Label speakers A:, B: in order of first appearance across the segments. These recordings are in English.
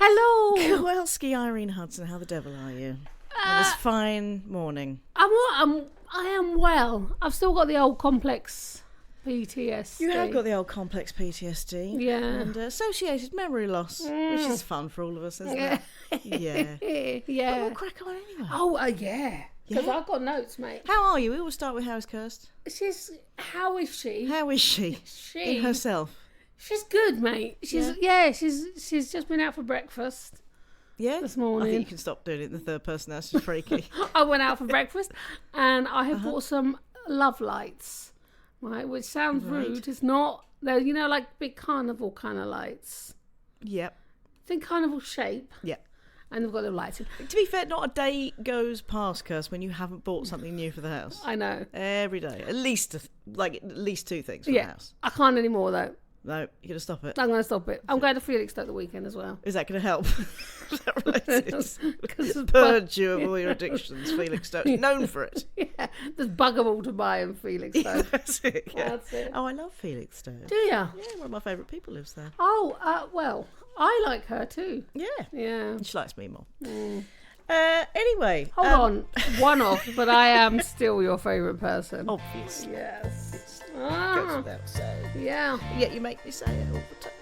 A: Hello.
B: Kowalski, Irene Hudson, how the devil are you? On this fine morning.
A: I am well. I've still got the old complex PTSD.
B: You have got the old complex PTSD.
A: Yeah.
B: And associated memory loss, which is fun for all of us, isn't it? Yeah.
A: Yeah.
B: But we'll crack on anyway.
A: Oh, yeah. Because I've got notes, mate.
B: How are you? We always start with how is Kirst.
A: How is she?
B: How is she? In herself.
A: She's good, mate. She's just been out for breakfast.
B: Yeah?
A: This morning.
B: I think you can stop doing it in the third person. That's just freaky.
A: I went out for breakfast and I have bought some love lights, right? Which sounds rude. It's not. They're, like big carnival kind of lights.
B: Yep.
A: Think carnival shape.
B: Yep.
A: And they've got the lights in.
B: To be fair, not a day goes past, Kirst, when you haven't bought something new for the house.
A: I know.
B: Every day. At least two things for the house.
A: I can't anymore, though.
B: No, you're going to stop it.
A: I'm going to stop it. I'm going to Felixstowe the weekend as well.
B: Is that going to help? Is that related?
A: Because
B: Purge you of all your addictions. Felixstowe's known for it.
A: Yeah, there's buggerable to buy in Felixstowe.
B: That's it, yeah.
A: That's it.
B: Oh, I love Felixstowe.
A: Do you?
B: Yeah, one of my favourite people lives there.
A: Oh, well, I like her too.
B: Yeah.
A: Yeah.
B: She likes me more. Anyway.
A: Hold on. One off, but I am still your favourite person.
B: Obviously.
A: Yes.
B: Goes without saying.
A: Yeah.
B: Yet you make me say it all the time.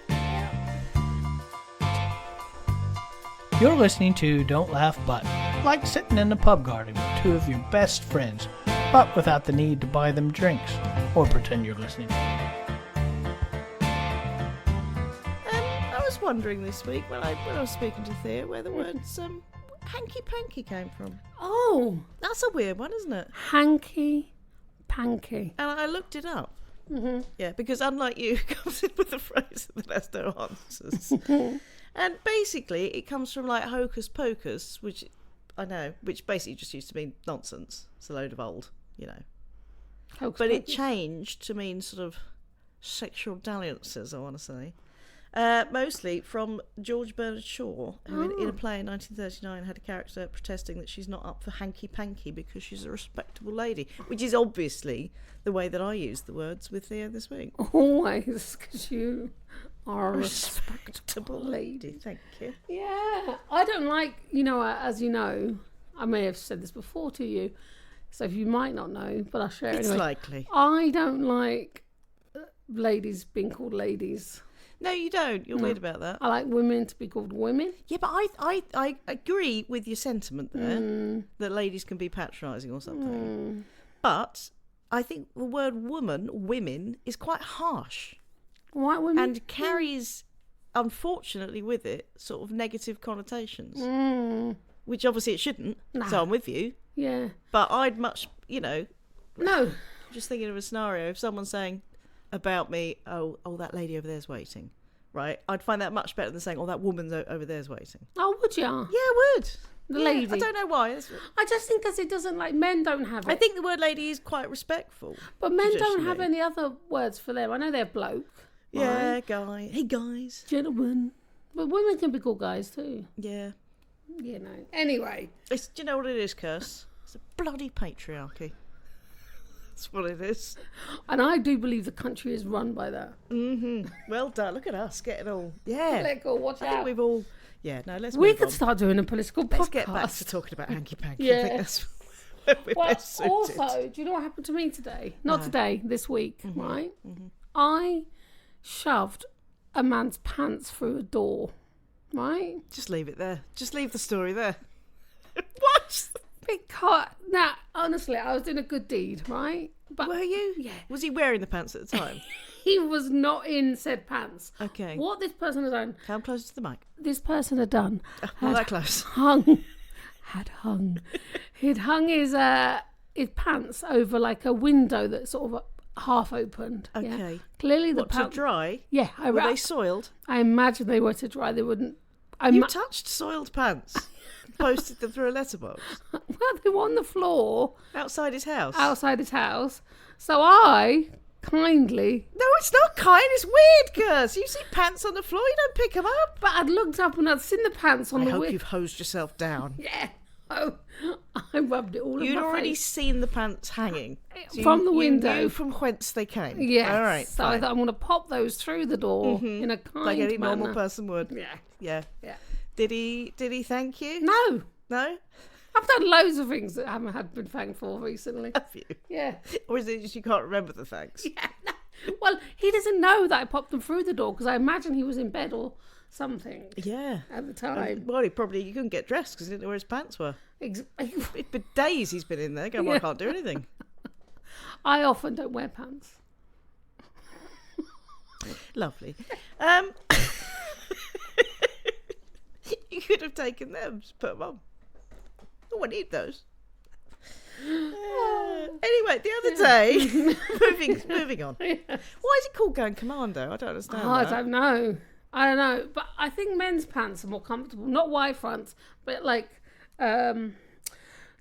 C: You're listening to Don't Laugh But, like sitting in the pub garden with two of your best friends, but without the need to buy them drinks or pretend you're listening.
B: I was wondering this week when I was speaking to Thea where the words hanky-panky came from.
A: Oh.
B: That's a weird one, isn't it?
A: Hanky-panky.
B: And I looked it up. Mm-hmm. Yeah, because unlike you, it comes in with a phrase that has no answers. And basically, it comes from like hocus pocus, which basically just used to mean nonsense. It's a load of old,
A: Hocus
B: But it
A: pocus.
B: changed to mean sort of sexual dalliances, I want to say. Mostly from George Bernard Shaw, who in a play in 1939 had a character protesting that she's not up for hanky-panky because she's a respectable lady, which is obviously the way that I use the words with Theo this week.
A: Always, because you are a respectable lady.
B: Thank you.
A: Yeah. I don't like, as you know, I may have said this before to you, so if you might not know, but I'll share it
B: It's
A: anyway.
B: likely.
A: I don't like ladies being called ladies.
B: No, you don't. You're weird about that.
A: I like women to be called women.
B: Yeah, but I agree with your sentiment there, that ladies can be patronising or something. But I think the word women, is quite harsh.
A: White women?
B: And carries, unfortunately, with it, sort of negative connotations. Which obviously it shouldn't, so I'm with you.
A: Yeah.
B: But I'd much,
A: No.
B: just thinking of a scenario, if someone's saying about me, oh, that lady over there's waiting, right? I'd find that much better than saying, oh, that woman over there's waiting.
A: Oh, would you?
B: Yeah, I would.
A: The lady.
B: I don't know why.
A: I just think because it doesn't, men don't have it.
B: I think the word lady is quite respectful.
A: But men don't
B: traditionally.
A: have any other words for them. I know they're bloke.
B: Yeah,
A: right?
B: guy. Hey, guys.
A: Gentlemen. But women can be called guys too.
B: Yeah.
A: Anyway.
B: Do you know what it is, Curse? It's a bloody patriarchy. That's what it is.
A: And I do believe the country is run by that.
B: Mm-hmm. Well done. Look at us getting all... Yeah.
A: Political, watch
B: I
A: out.
B: think we've all... Yeah, no, let's
A: We
B: move
A: could
B: on.
A: start doing a political podcast.
B: Let's get back to talking about hanky-panky.
A: Yeah.
B: I think that's where we're best suited.
A: Also, do you know what happened to me today? Not today, this week, right? I shoved a man's pants through a door, right?
B: Just leave it there. Just leave the story there. What?
A: Because, now, honestly, I was doing a good deed, right? But
B: Were you?
A: Yeah.
B: Was he wearing the pants at the time?
A: he was not in said pants.
B: Okay.
A: What this person had done,
B: Come closer to the mic.
A: this person had done,
B: Not that close.
A: He'd hung his pants over like a window that's sort of half opened. Yeah?
B: Okay.
A: Clearly the
B: What, to
A: pants.
B: dry?
A: Yeah,
B: Were they soiled?
A: I imagine they were to dry. They wouldn't.
B: You touched soiled pants. Posted them through a letterbox.
A: Well, they were on the floor
B: Outside his house.
A: outside his house. So I kindly,
B: No, it's not kind. It's weird, Gus. You see pants on the floor, you don't pick them up.
A: but I'd looked up and I'd seen the pants on
B: I
A: the
B: hope
A: window.
B: you've hosed yourself down.
A: Yeah. Oh, I rubbed it all in
B: You'd
A: my
B: already
A: face.
B: seen the pants hanging. So
A: From the
B: you
A: window.
B: knew from whence they came.
A: Yes.
B: All right.
A: So I
B: fine.
A: thought I'm going to pop those through the door in a kind
B: Like any
A: manner.
B: normal person would.
A: Yeah.
B: Yeah.
A: Yeah.
B: Did he thank you?
A: No.
B: No?
A: I've done loads of things that I haven't had been thanked for recently.
B: Have you?
A: Yeah.
B: Or is it just you can't remember the thanks?
A: Yeah. No. Well, he doesn't know that I popped them through the door because I imagine he was in bed or something.
B: Yeah.
A: At the time.
B: Well, he couldn't get dressed because he didn't know where his pants were. It's been days he's been in there going, well, I can't do anything.
A: I often don't wear pants.
B: Lovely. You could have taken them, just put them on. Oh, I need those. Anyway, the other day, moving on. Yes. Why is it called going commando? I don't understand.
A: I don't know. But I think men's pants are more comfortable. Not wide fronts, but like they're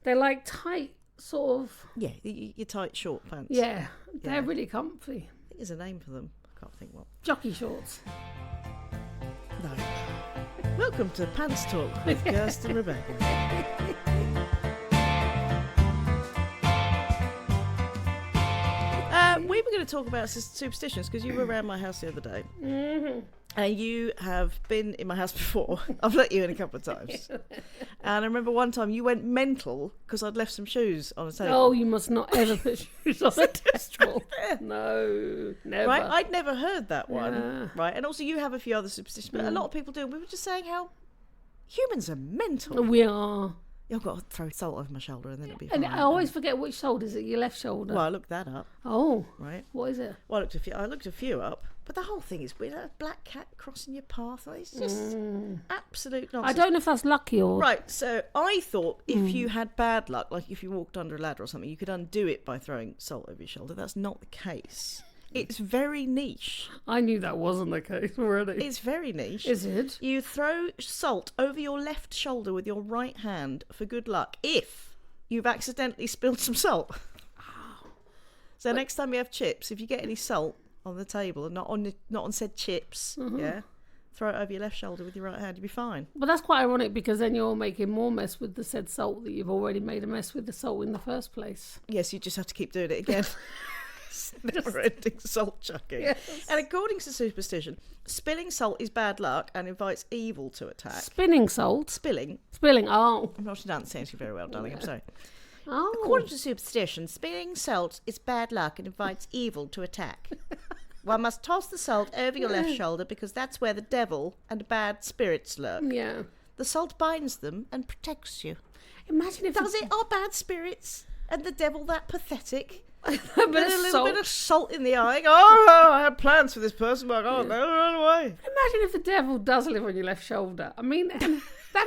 A: like tight, sort of.
B: Yeah, your tight short pants.
A: Yeah, they're really comfy.
B: I think there's a name for them. I can't think what.
A: Jockey shorts.
B: No. Welcome to Pants Talk with Kirsten and Rebecca. We were going to talk about superstitions because you were around my house the other day.
A: Mm-hmm.
B: And you have been in my house before. I've let you in a couple of times. And I remember one time you went mental because I'd left some shoes on a table.
A: Oh, you must not ever put shoes on a table. No, never.
B: Right, I'd never heard that one.
A: Yeah.
B: Right, and also you have a few other superstitions, but a lot of people do. We were just saying how humans are mental.
A: We are.
B: I've got to throw salt over my shoulder and then it'll be fine.
A: And I always forget which shoulder is it, your left shoulder.
B: Well, I looked that up.
A: Oh.
B: Right.
A: What is it?
B: Well, I looked a few up, but the whole thing is weird. A black cat crossing your path. It's just absolute nonsense.
A: I don't know if that's lucky or...
B: Right, so I thought if you had bad luck, like if you walked under a ladder or something, you could undo it by throwing salt over your shoulder. That's not the case. It's very niche.
A: I knew that wasn't the case already.
B: It's very niche.
A: Is it?
B: You throw salt over your left shoulder with your right hand for good luck if you've accidentally spilled some salt. So next time you have chips, if you get any salt on the table and not on said chips, throw it over your left shoulder with your right hand, you'll be fine.
A: But that's quite ironic because then you're making more mess with the said salt that you've already made a mess with the salt in the first place.
B: Yes, you just have to keep doing it again. Never-ending salt chucking. Yes. And according to superstition, spilling salt is bad luck and invites evil to attack.
A: Spinning salt?
B: Spilling.
A: Oh.
B: I'm not enunciating very well, darling. I'm sorry.
A: Oh.
B: According to superstition, spilling salt is bad luck and invites evil to attack. One must toss the salt over your left shoulder because that's where the devil and bad spirits lurk.
A: Yeah.
B: The salt binds them and protects you.
A: Imagine if...
B: Does it? Are bad spirits and the devil that pathetic?
A: a
B: little bit of salt in the eye. Oh, I had plans for this person, but I can't run away.
A: Imagine if the devil does live on your left shoulder. I mean, that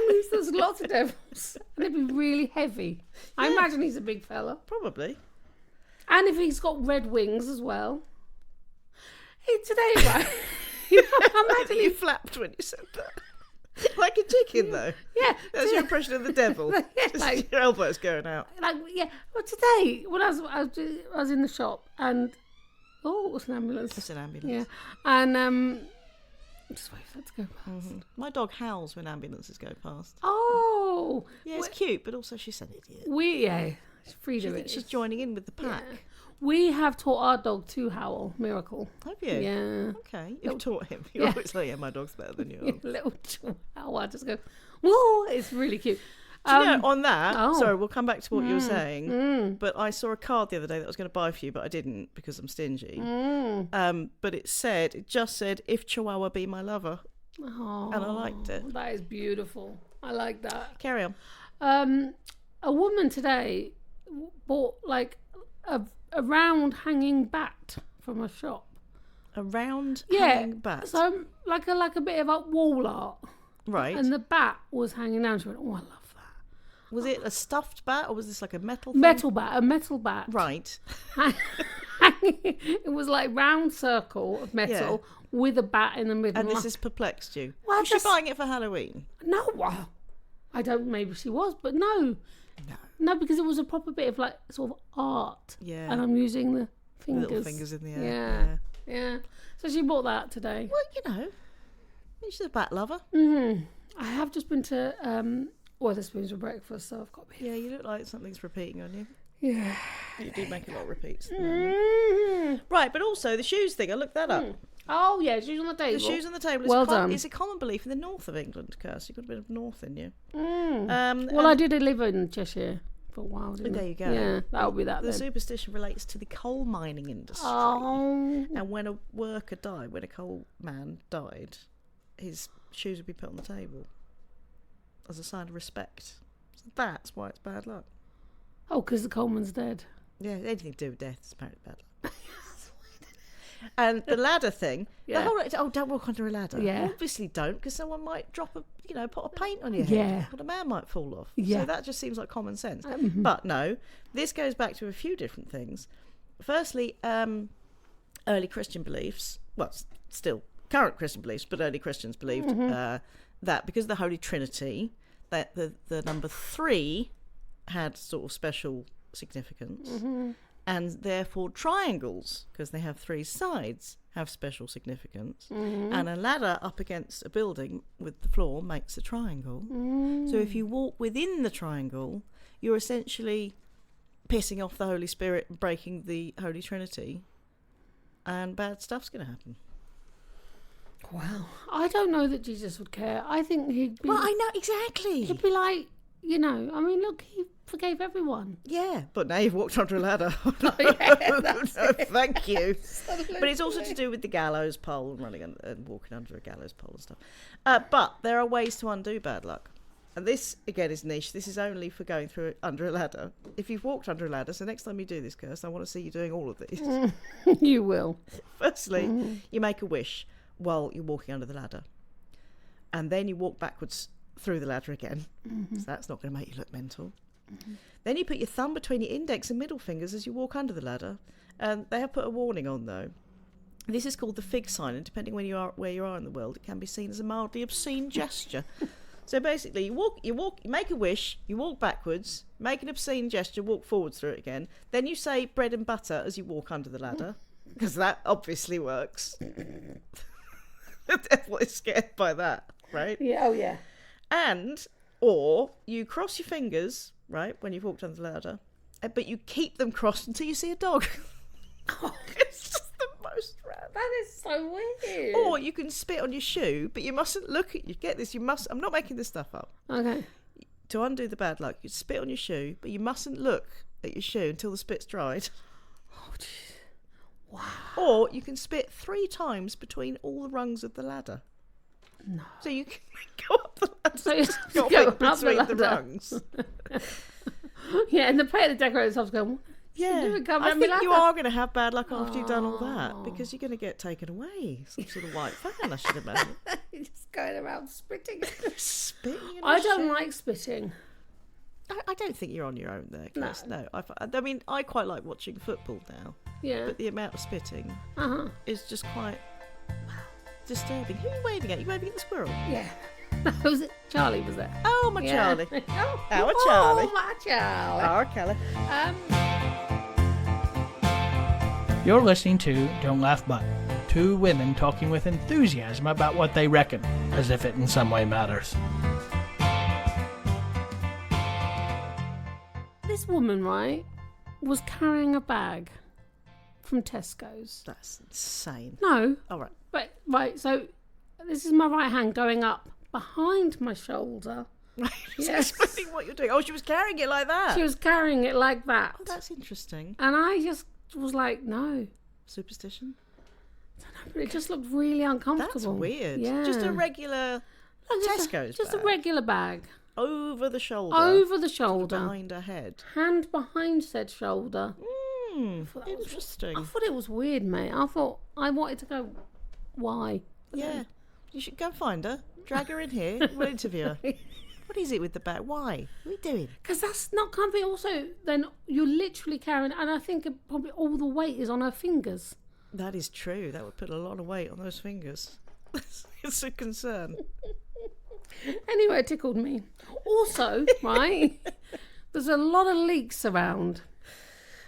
A: means there's lots of devils. And it'd be really heavy. I imagine he's a big fella.
B: Probably.
A: And if he's got red wings as well. Hey, today, right? Imagine
B: you flapped when you said that. Like a chicken, though.
A: Yeah.
B: That's your impression of the devil. Just your elbows going out.
A: Well, today, when I was in the shop and... Oh, it was an ambulance.
B: It's an ambulance.
A: Yeah. And... just wait for that to go past.
B: Mm-hmm. My dog howls when ambulances go past.
A: Oh!
B: Yeah, it's cute, but also she's an idiot.
A: She's free to it.
B: She's joining in with the pack.
A: Yeah. We have taught our dog to howl. Miracle.
B: Have you?
A: Yeah.
B: Okay. You've taught him. You always say, my dog's better than yours.
A: Little chihuahua. Just go, whoa. It's really cute.
B: Do you know, on that, sorry, we'll come back to what you were saying, but I saw a card the other day that I was going to buy for you, but I didn't because I'm stingy. But it just said, if Chihuahua be my lover.
A: Oh,
B: and I liked it.
A: That is beautiful. I like that.
B: Carry on.
A: A woman today bought like a round hanging bat from a shop.
B: A round hanging bat?
A: So like a bit of wall art.
B: Right.
A: And the bat was hanging down. She went, oh, I love that.
B: Was it a stuffed bat or was this like a metal thing?
A: A metal bat.
B: Right.
A: It was like round circle of metal with a bat in the middle.
B: And this has perplexed you.
A: Well,
B: was she buying it for Halloween?
A: No. I don't, maybe she was, but no. No, because it was a proper bit of like sort of art. Yeah. And I'm using the fingers.
B: Little fingers in the air.
A: Yeah. So she bought that today.
B: Well, she's a bat lover.
A: Mm-hmm. I have just been to Wetherspoons for breakfast, so I've got to be...
B: Yeah, you look like something's repeating on you.
A: Yeah.
B: You do make a lot of repeats. Right, but also the shoes thing, I looked that up.
A: Oh, yeah, shoes on the table.
B: The shoes on the table
A: Well done.
B: is a common belief in the north of England, Kirst. You've got a bit of north in you.
A: Well, I did live in Cheshire for a while, didn't I?
B: There you go.
A: Yeah, that'll be that
B: The
A: then.
B: superstition relates to the coal mining industry.
A: Oh.
B: And when a worker died, when a coal man died, his shoes would be put on the table as a sign of respect. So that's why it's bad luck.
A: Oh, because the Coleman's dead.
B: Yeah, anything to do with death is apparently bad luck. And the ladder thing,
A: Yeah.
B: the whole don't walk under a ladder.
A: Yeah.
B: You obviously don't, because someone might drop a pot of paint on your head.
A: Yeah.
B: Or a man might fall off.
A: Yeah.
B: So that just seems like common sense. But no, this goes back to a few different things. Firstly, early Christian beliefs, well, still current Christian beliefs, but early Christians believed that because of the Holy Trinity, that the number 3 had sort of special significance. And therefore triangles, because they have 3 sides, have special significance. And a ladder up against a building with the floor makes a triangle. So if you walk within the triangle, you're essentially pissing off the Holy Spirit and breaking the Holy Trinity, and bad stuff's going to happen.
A: Wow. I don't know that Jesus would care. I think he'd be...
B: Well, I know, exactly.
A: He'd be like, I mean, look, he forgave everyone.
B: Yeah, but now you've walked onto a ladder. Thank you. But it's also to do with the gallows pole and running and walking under a gallows pole and stuff. But there are ways to undo bad luck. And this, again, is niche. This is only for going through under a ladder. If you've walked under a ladder, so next time you do this, Kirst, I want to see you doing all of these.
A: You will.
B: Firstly, you make a wish while you're walking under the ladder. And then you walk backwards through the ladder again. So that's not going to make you look mental. Then you put your thumb between your index and middle fingers as you walk under the ladder. And they have put a warning on, though. This is called the fig sign, and depending where you are in the world, it can be seen as a mildly obscene gesture. So basically, you make a wish, you walk backwards, make an obscene gesture, walk forwards through it again. Then you say bread and butter as you walk under the ladder, because that obviously works. The devil is scared by that, right?
A: Yeah. Oh, yeah.
B: Or you cross your fingers, right, when you've walked under the ladder, but you keep them crossed until you see a dog. It's just the most random.
A: That is so weird.
B: Or you can spit on your shoe, but you mustn't look at you. Get this, I'm not making this stuff up.
A: Okay.
B: To undo the bad luck, you spit on your shoe, but you mustn't look at your shoe until the spit's dried.
A: Oh, jeez. Wow.
B: Or you can spit 3 times between all the rungs of the ladder.
A: No.
B: So you can go up the ladder.
A: So you have to
B: Got
A: go
B: it
A: up
B: between
A: the
B: the
A: ladder.
B: rungs.
A: Yeah, and the decorator's house going,
B: Yeah,
A: come
B: I
A: down my
B: think you
A: ladder.
B: are going to have bad luck after you've done all that, because you're going to get taken away. Some sort of white fan, I should imagine.
A: You're just going around spitting.
B: Spitting in
A: I
B: a
A: don't
B: shoe.
A: like spitting.
B: I don't think you're on your own there, Chris. No. I mean, I quite like watching football now,
A: Yeah.
B: but the amount of spitting
A: Uh-huh.
B: is just quite disturbing. Who are you waving at? Are you waving at the squirrel?
A: Yeah. Was it Charlie, was it?
B: Oh, my
A: Yeah.
B: Charlie.
A: Oh,
B: Our Charlie.
A: Oh, my Charlie.
B: Our Kelly.
C: You're listening to Don't Laugh But, 2 women talking with enthusiasm about what they reckon, as if it in some way matters.
A: This woman, right, was carrying a bag from Tesco's.
B: That's insane.
A: No,
B: All right.
A: but right, so this is my right hand going up behind my shoulder. Yes.
B: Explaining what you're doing. Oh, she was carrying it like that.
A: She was carrying it like that.
B: Oh, that's interesting.
A: And I just was like, no.
B: Superstition?
A: But it just looked really uncomfortable.
B: That's weird.
A: Yeah.
B: Just a regular Tesco's
A: Just
B: bag.
A: a regular bag.
B: Over the shoulder.
A: Over the shoulder.
B: Behind her head.
A: Hand behind said shoulder.
B: That interesting.
A: I thought it was weird, mate. I wanted to go, why?
B: Yeah. You should go and find her. Drag her in here. We'll interview her. What is it with the bag? Why? What are you doing?
A: Because that's not comfy. Also, then you're literally carrying, and I think probably all the weight is on her fingers.
B: That is true. That would put a lot of weight on those fingers. It's a concern.
A: Anyway, it tickled me. Also, right, there's a lot of leaks around.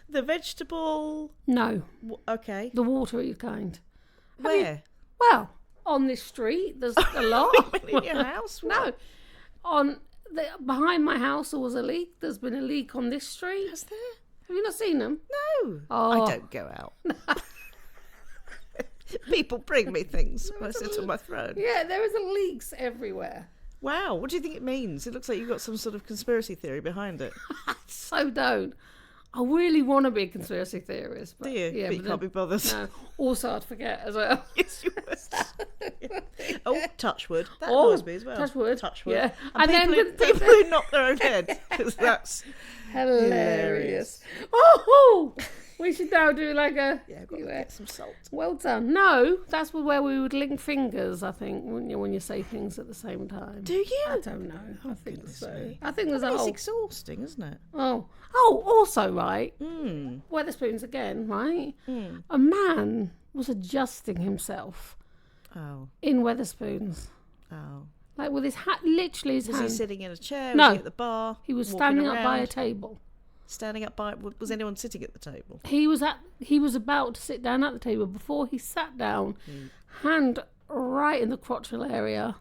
B: The vegetable...
A: No,
B: Okay.
A: the watery kind.
B: Where?
A: Well, on this street, there's a lot.
B: In your house?
A: No, behind my house there was a leak. There's been a leak on this street.
B: Is there?
A: Have you not seen them?
B: No.
A: Oh.
B: I don't go out. People bring me things when I sit on my throne.
A: Yeah, there is leaks everywhere.
B: Wow, what do you think it means? It looks like you've got some sort of conspiracy theory behind it.
A: So don't. I really want to be a conspiracy theorist. But,
B: Do you?
A: Yeah,
B: but you can't be bothered.
A: No. Also, I'd forget as well.
B: Yes, you would. Oh, touch wood. That annoys me as well.
A: Touch wood.
B: Touch wood.
A: Yeah.
B: And people who knock their own head, because that's
A: hilarious. Oh, we should now do like a...
B: Yeah, I've got to get some salt.
A: Well done. No, that's where we would link fingers, I think, wouldn't you, when you say things at the same time.
B: Do you?
A: I don't know. I think so.
B: Me.
A: I think there's a
B: It's
A: whole...
B: exhausting, isn't it?
A: Oh, also, right, Weatherspoons again, right? A man was adjusting himself in Weatherspoons.
B: Oh.
A: Like with his hat, literally his
B: Was
A: hand.
B: he sitting in a chair?
A: No.
B: Was he at the bar?
A: He was
B: walking
A: standing up by a
B: around?
A: table.
B: Standing up by... Was anyone sitting at the table?
A: He was about to sit down at the table. Before he sat down, hand right in the crotchal area.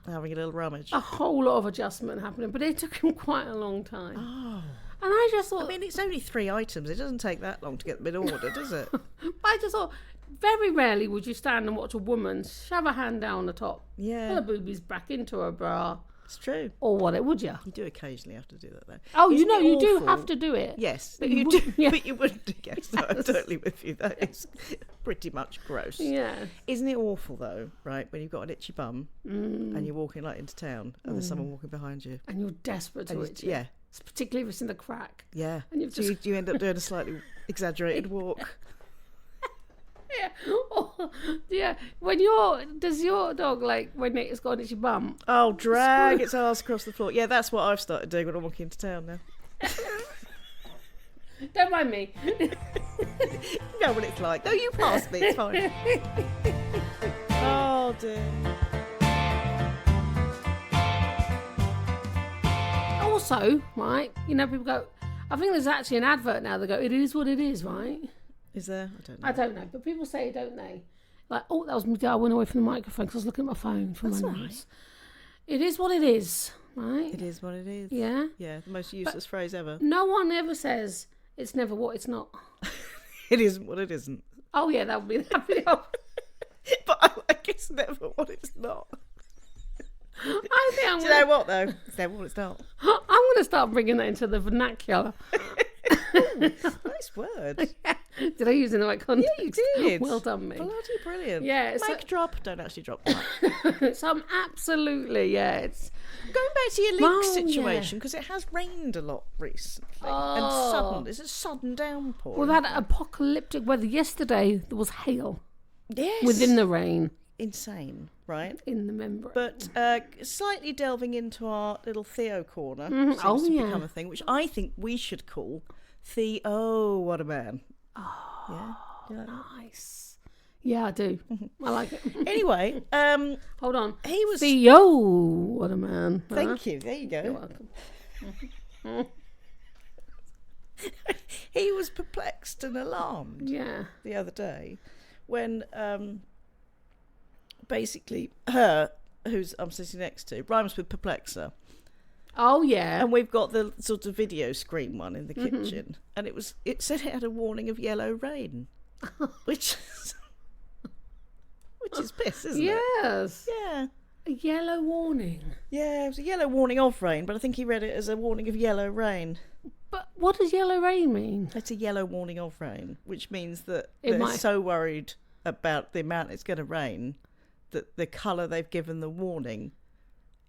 B: Having a little rummage.
A: A whole lot of adjustment happening, but it took him quite a long time.
B: Oh.
A: And I just thought...
B: I mean, it's only 3 items. It doesn't take that long to get them in order, does it?
A: But I just thought, very rarely would you stand and watch a woman shove a hand down the top,
B: Yeah.
A: pull her boobies back into her bra,
B: It's true.
A: or what? Would you?
B: You do occasionally have to do that, though.
A: Oh,
B: Isn't it
A: you do
B: awful?
A: have to do it.
B: Yes,
A: But
B: you
A: you
B: do.
A: wouldn't- yeah.
B: But you wouldn't. Yes, no, I'm totally with you. That is pretty much gross.
A: Yeah.
B: Isn't it awful though? Right, when you've got an itchy bum and you're walking like into town, and there's someone walking behind you.
A: And you're desperate to
B: And
A: itch.
B: yeah,
A: Particularly if it's in the crack.
B: yeah.
A: And you've
B: So
A: just...
B: you end up doing a slightly exaggerated walk.
A: Yeah. Oh, yeah. Does your dog, like, when it's got an itchy bum?
B: Oh, drag its arse across the floor. Yeah, that's what I've started doing when I'm walking into town now.
A: Don't mind me.
B: You know what it's like. No, you passed me. It's fine. Oh dear.
A: Also, right, people go, I think there's actually an advert now that go, it is what it is, right?
B: Is there? I don't know.
A: I don't know, but people say it, don't they? Like, oh, that was me. I went away from the microphone because I was looking at my phone for my notes. It is what it is, right?
B: It is what it is.
A: Yeah.
B: Yeah, the most useless phrase ever.
A: No one ever says it's never what it's not.
B: It isn't what it isn't.
A: Oh yeah, that would be the
B: But I guess never what it's not.
A: I think I'm
B: Do you know what though? It's never what it's not.
A: I'm going to start bringing that into the vernacular.
B: Nice word.
A: Did I use it in the right context?
B: Yeah, you did.
A: Well done, me.
B: Bloody brilliant.
A: Yeah, it's
B: Mic
A: like-
B: drop. Don't actually drop that.
A: So I'm absolutely, yeah. It's
B: Going back to your leak
A: Well,
B: situation, because it has rained a lot recently. And sudden. It's a sudden downpour.
A: well, that apocalyptic weather. Yesterday there was hail
B: yes.
A: within the rain
B: Insane, right?
A: in the membrane.
B: But slightly delving into our little Theo corner seems
A: Oh,
B: to
A: yeah.
B: become a thing, which I think we should call Oh, what a man. Oh, yeah. You like that?
A: Nice. Yeah, I do. I like it.
B: Anyway,
A: Hold on.
B: he was.
A: Theo, what a man.
B: Thank you. There you
A: You're
B: go.
A: welcome.
B: He was perplexed and alarmed
A: Yeah.
B: the other day when basically her, who's I'm sitting next to, rhymes with perplexer.
A: Oh yeah.
B: And we've got the sort of video screen one in the kitchen, and it said it had a warning of yellow rain, which is piss, isn't it?
A: Yes.
B: Yeah,
A: A yellow warning.
B: yeah. It was a yellow warning of rain, but I think he read it as a warning of yellow rain.
A: But what does yellow rain mean?
B: It's a yellow warning of rain, which means that
A: It
B: they're
A: might-
B: so worried about the amount it's going to rain that the colour they've given the warning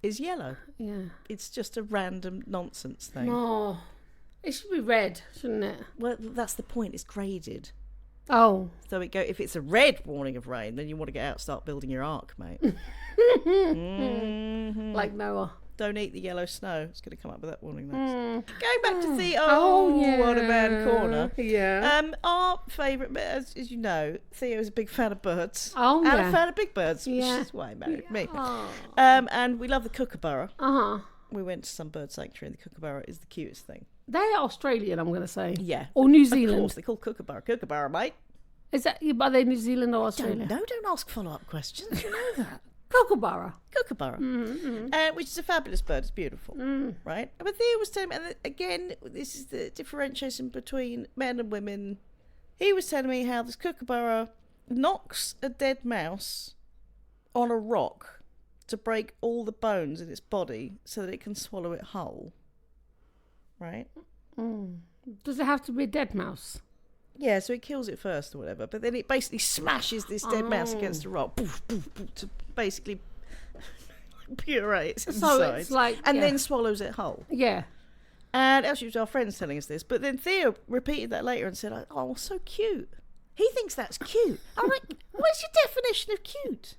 B: is yellow.
A: Yeah.
B: It's just a random nonsense thing.
A: Oh. It should be red, shouldn't it?
B: Well, that's the point. It's graded.
A: Oh.
B: So if it's a red warning of rain, then you want to get out, start building your ark, mate.
A: Like Noah.
B: Don't eat the yellow snow. It's going to come up with that warning next.
A: Mm.
B: Going back to the
A: yeah.
B: what a man corner.
A: Yeah.
B: Our favourite, as you know, Theo's a big fan of birds.
A: Oh,
B: and
A: yeah.
B: a fan of big birds,
A: Yeah.
B: which is why he married me.
A: Oh.
B: And we love the kookaburra.
A: Uh-huh.
B: We went to some bird sanctuary, and the kookaburra is the cutest thing.
A: They're Australian, I'm going to say.
B: Yeah.
A: Or New
B: Of
A: Zealand.
B: course, they call kookaburra, mate.
A: Is that, are they New Zealand or Australia?
B: Don't ask follow-up questions. You know that.
A: Kookaburra.
B: Kookaburra, which is a fabulous bird. It's beautiful, right? But Theo was telling me, and again, this is the differentiation between men and women. He was telling me how this kookaburra knocks a dead mouse on a rock to break all the bones in its body so that it can swallow it whole. Right?
A: Does it have to be a dead mouse?
B: Yeah, so it kills it first or whatever, but then it basically smashes this dead mouse against a rock, poof, poof, poof, to basically puree its insides,
A: So it's like,
B: and then swallows it whole.
A: Yeah.
B: And actually, it was our friends telling us this, but then Theo repeated that later and said, "Oh, so cute." He thinks that's cute. I'm like, "What's your definition of cute?"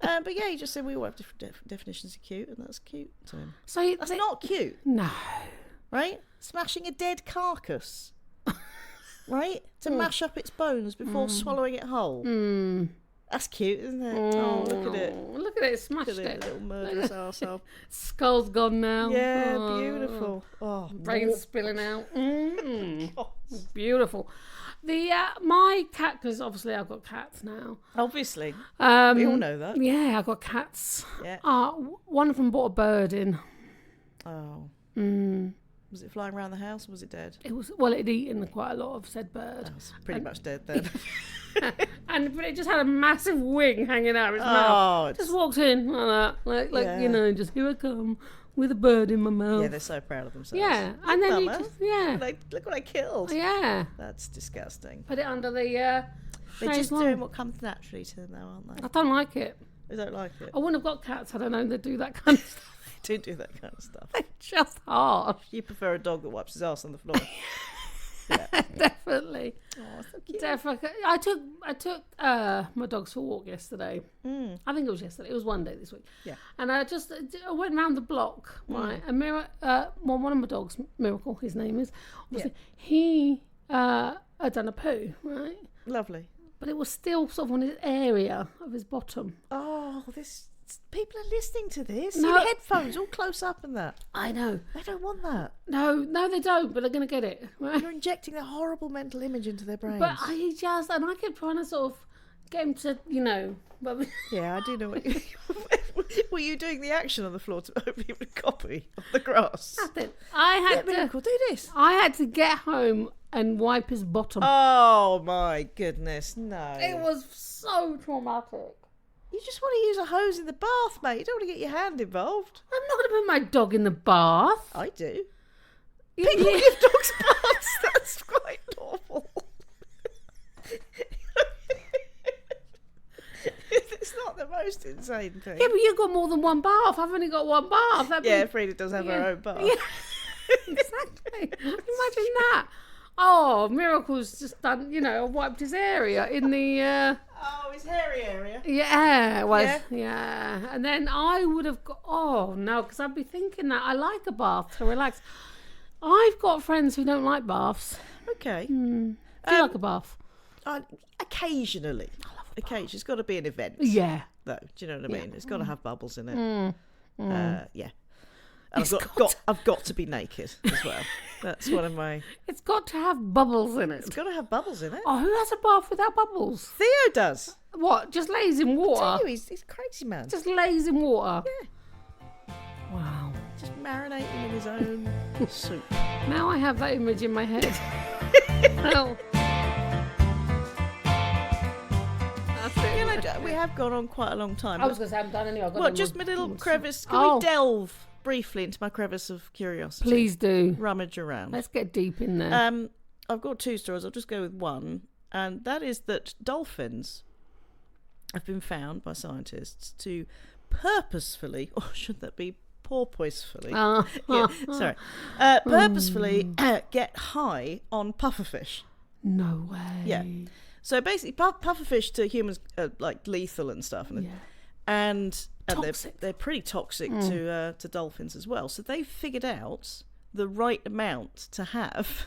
B: But yeah, he just said we all have different definitions of cute, and that's cute to him.
A: So
B: That's not cute,
A: No.
B: right? Smashing a dead carcass. Right? To mash up its bones before swallowing it whole. That's cute, isn't it? Oh, look at it.
A: Look at it, smashed
B: Look at
A: it.
B: little murderous arsehole.
A: Skull's gone now.
B: Yeah, beautiful. Oh,
A: Brains spilling out. Beautiful. My cat, because obviously I've got cats now.
B: obviously. We
A: We
B: all know that.
A: Yeah, I've got cats.
B: Yeah.
A: One of them brought a bird in.
B: Oh. Was it flying around the house or was it dead?
A: It'd eaten quite a lot of said bird.
B: It's pretty much dead then.
A: But it just had a massive wing hanging out of its
B: Oh,
A: mouth.
B: it's-
A: Just walked in like that, like
B: Yeah.
A: just here I come with a bird in my mouth.
B: Yeah, they're so proud of themselves.
A: Yeah, and then you
B: Bummer.
A: just
B: Like, look what I killed.
A: yeah,
B: That's disgusting.
A: put it under the.
B: They're just
A: chaise line.
B: doing what comes naturally to them now, aren't they?
A: I don't like it.
B: They don't like it.
A: I wouldn't have got cats had I known they'd do that kind of stuff.
B: They do that kind of stuff.
A: It's just harsh.
B: You prefer a dog that wipes his ass on the floor.
A: Definitely.
B: Oh, so cute.
A: Definitely. I took my dogs for a walk yesterday. I think it was yesterday. It was one day this week.
B: Yeah.
A: And I went round the block, right? And one of my dogs, Miracle, his name is. He had done a poo, right?
B: Lovely.
A: But it was still sort of on his area of his bottom.
B: Oh, people are listening to this.
A: No.
B: In headphones, all close up and that.
A: I know.
B: They don't want that.
A: No, they don't. But they're gonna get it, right?
B: You're injecting a horrible mental image into their brains.
A: But I kept trying to sort of get him to, But
B: yeah, I do know what you... Were you doing the action on the floor to hope he would copy of the grass?
A: nothing. I had to.
B: Miracle, do this.
A: I had to get home and wipe his bottom.
B: Oh my goodness, no.
A: It was so traumatic.
B: You just want to use a hose in the bath, mate. You don't want to get your hand involved.
A: I'm not going to put my dog in the bath.
B: I do.
A: You-
B: People
A: you-
B: give dogs baths. That's quite normal. It's not the most insane thing.
A: Yeah, but you've got more than one bath. I've only got one bath.
B: Yeah, Frida does have her own bath.
A: Yeah. Exactly. Imagine that. Oh, Miracle's just done, wiped his area in the...
B: Oh, his hairy area.
A: Yeah, it was. Yeah. And then I would have got... Oh, no, because I'd be thinking that I like a bath to relax. I've got friends who don't like baths.
B: Okay.
A: Do you like a bath?
B: Occasionally. Occasionally. It's got to be an event.
A: Yeah.
B: Though, do you know what I mean? It's got to have bubbles in it. Yeah. And I've got to be naked as well. That's one of my...
A: It's got to have bubbles in it.
B: It's got to have bubbles in it.
A: Oh, who has a bath without bubbles?
B: Theo does.
A: What? Just lays in water?
B: Theo, he's crazy, man.
A: Just lays in water?
B: Yeah.
A: Wow.
B: Just marinating in his own soup.
A: Now I have that image in my head. Well, that's it.
B: You know, we have gone on quite a long time.
A: I was going to say I haven't done any. I've got
B: Well,
A: no
B: just
A: more-
B: my little crevice. Can
A: Oh.
B: we delve briefly into my crevice of curiosity?
A: Please do.
B: Rummage around.
A: Let's get deep in there.
B: I've got two stories. I'll just go with one. And that is that dolphins have been found by scientists to purposefully, or should that be porpoisefully? Purposefully get high on pufferfish.
A: No way.
B: Yeah. So basically, pufferfish to humans are like lethal and stuff, and
A: Toxic.
B: they're pretty toxic to dolphins as well. So they figured out the right amount to have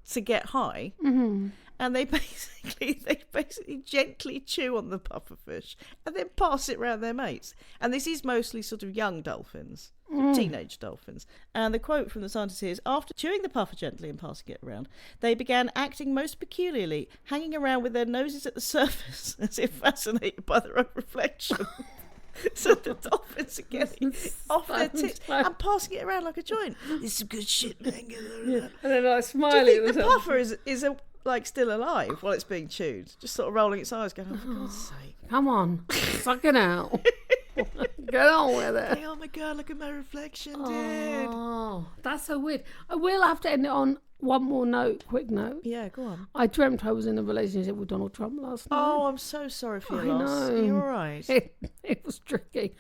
B: to get high, and they basically gently chew on the pufferfish and then pass it around their mates. And this is mostly sort of young dolphins. Teenage dolphins. And the quote from the scientist here is, after chewing the puffer gently and passing it around, they began acting most peculiarly, hanging around with their noses at the surface as if fascinated by their own reflection. So the dolphins are getting off their tits and passing it around like a joint. It's some good shit, man.
A: And then like
B: Do you
A: smiling.
B: think the puffer is like still alive while it's being chewed, just sort of rolling its eyes, going, "Oh, for God's sake,
A: Come on, suck it out. Get on with it.
B: oh my God, look at my reflection, dude."
A: Oh, that's so weird. I will have to end it on one more note, quick note.
B: Yeah, go on.
A: I dreamt I was in a relationship with Donald Trump last night.
B: Oh, I'm so sorry for your
A: I
B: loss.
A: know.
B: Are you all right?
A: It was tricky.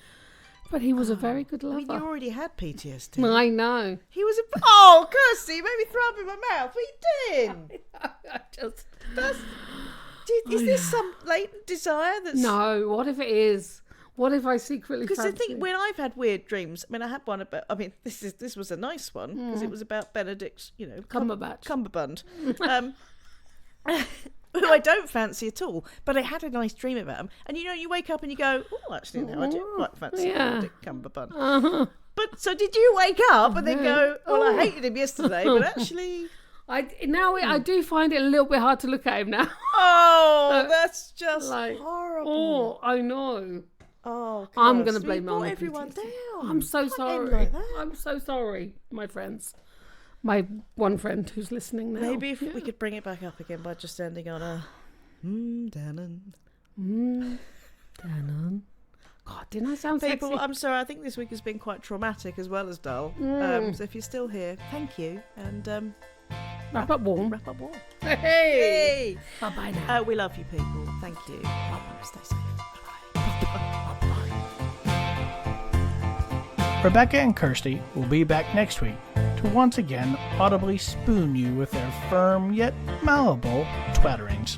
A: But he was a very good
B: I
A: lover.
B: mean, you already had PTSD.
A: I know.
B: He was a... Oh, Kirsty, you made me throw up in my mouth. What are you doing?
A: I just...
B: Is this some latent desire that's...
A: No, what if it is? What if I secretly
B: Because I
A: fancy?
B: think when I've had weird dreams, I mean, I had one about... I mean, this was a nice one, because it was about Benedict's,
A: Cumberbatch.
B: Cumberbund. Who I don't fancy at all, but I had a nice dream about him. And you wake up and you go, "Oh, actually, no, I do quite fancy Benedict Cumberbund."
A: Uh-huh.
B: But so did you wake up and then go, "Well, I hated him yesterday, but actually..."
A: I do find it a little bit hard to look at him now.
B: Oh, that's just
A: Like,
B: horrible.
A: Oh, I know.
B: Oh,
A: I'm going to
B: Kirst,
A: blame
B: we
A: it on
B: brought
A: the
B: everyone
A: PTSD.
B: down.
A: I'm so
B: Can't end
A: sorry.
B: like that.
A: I'm so sorry, my friends. My one friend who's listening now.
B: Maybe if we could bring it back up again by just ending on a Dannon.
A: Dannon. God, didn't I sound
B: People,
A: sexy?
B: I'm sorry, I think this week has been quite traumatic as well as dull. So if you're still here, thank you. And
A: Wrap up warm.
B: wrap up warm.
A: Hey! Bye-bye now.
B: We love you people. Thank you. Bye-bye. Stay safe.
C: Rebecca and Kirsty will be back next week to once again audibly spoon you with their firm yet malleable twatterings.